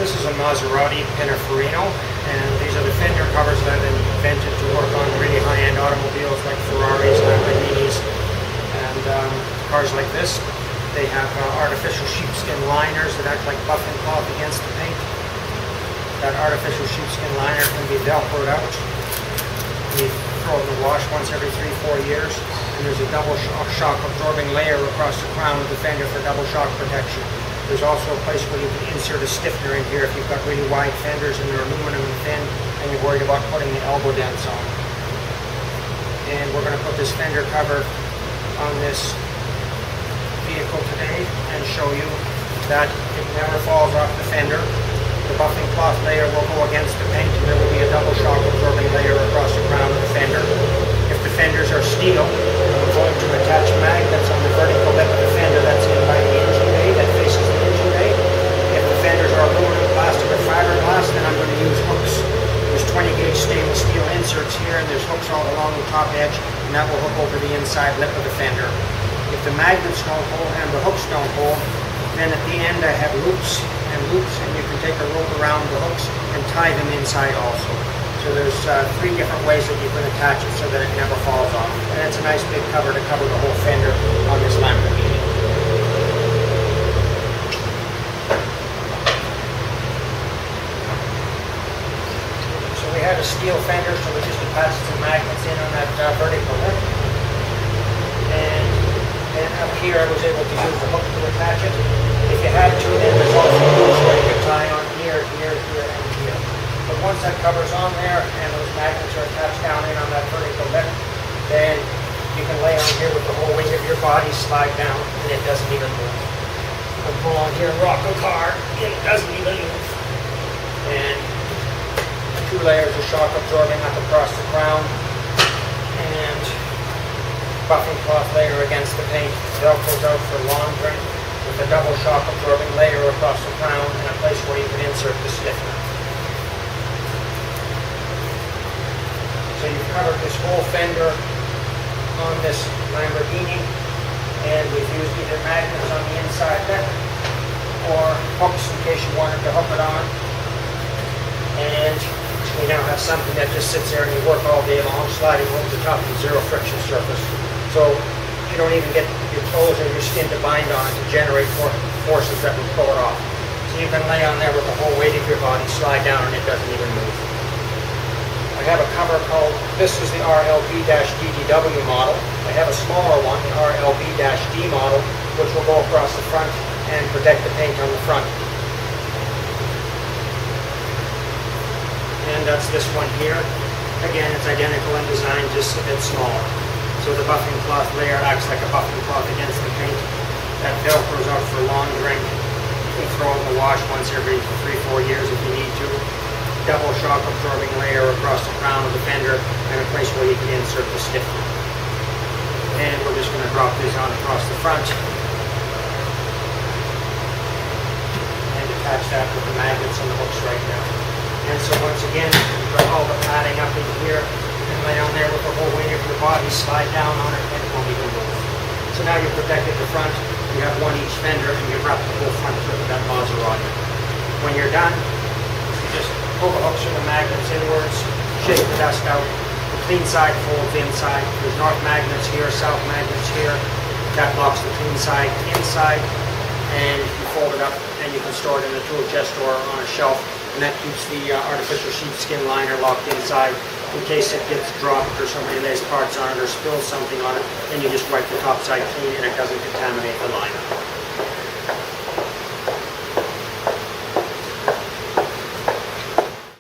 This is a Maserati Pininfarina, and these are the fender covers that I've invented to work on really high-end automobiles like Ferraris, Lamborghinis, and cars like this. They have artificial sheepskin liners that act like buffing cloth against the paint. That artificial sheepskin liner can be velcroed out. You throw it in the wash once every 3-4 years, and there's a double shock absorbing layer across the crown of the fender for double shock protection. There's also a place where you can insert a stiffener in here if you've got really wide fenders and they're aluminum and thin and you're worried about putting the elbow dents on. And we're going to put this fender cover on this vehicle today and show you that it never falls off the fender. The buffing cloth layer will go against the paint and there will be a double shock absorbing layer across the crown of the fender. If the fenders are steel, I'm going to attach magnets on the vertical lip of the fender that's in by the engine bay that faces the engine bay. If the fenders are aluminum, plastic, or fiberglass, then I'm going to use hooks. There's 20 gauge stainless steel inserts here, and there's hooks all along the top edge, and that will hook over the inside lip of the fender. If the magnets don't hold and the hooks don't hold, then at the end I have loops, and you can take a rope around the hooks and tie them inside also. So there's 3 different ways that you can attach it so that it never falls off. And it's a nice big cover to cover the whole fender on this Lamborghini. So we had a steel fender, so we just attached some magnets in on that vertical lip. And then up here I was able to use the hook to attach it. If you had to, then there's also hooks where you could tie on here, here, here, and here. But once that cover's on there and those magnets are attached down in on that vertical lip, then you can lay on here with the whole weight of your body, slide down, and it doesn't even move. You can pull on here and rock a car, and it doesn't even move. And 2 layers of shock absorbing up across the crown, and buffing cloth layer against the paint, velcroed out for laundering, with a double shock absorbing layer across the crown and a place where you can insert the stiffener. So you've covered this whole fender on this Lamborghini, and we've used either magnets on the inside lip or hooks in case you wanted to hook it on. And we now have something that just sits there and you work all day long, sliding over the top of a zero friction surface. So you don't even get your toes or your skin to bind on it to generate forces that would pull it off. So you can lay on there with the whole weight of your body, slide down, and it doesn't even move. I have a cover called, this is the RLB-DDW model. I have a smaller one, the RLB-D model, which will go across the front and protect the paint on the front. And that's this one here. Again, it's identical in design, just a bit smaller. So the buffing cloth layer acts like a buffing cloth against the paint. That velcros out for laundering. You can throw it in the wash once every 3-4 years if you need to. Double shock absorbing layer across the crown of the fender and a place where you can insert the stiffener. And we're just going to drop these on across the front and attach that with the magnets and the hooks right now. And so once again, you put all the padding up in here and lay on there with the whole weight of your body, slide down on it, and it won't even move. So now you've protected the front, you have one each fender, and you've wrapped the whole front with that Maserati. When you're done, you just pull the hooks or the magnets inwards, shake the dust out. The clean side folds inside. There's north magnets here, south magnets here. That locks the clean side inside, and you fold it up, and you can store it in a tool chest or on a shelf, and that keeps the artificial sheepskin liner locked inside. In case it gets dropped or somebody lays parts on it or spills something on it, then you just wipe the top side clean and it doesn't contaminate the liner.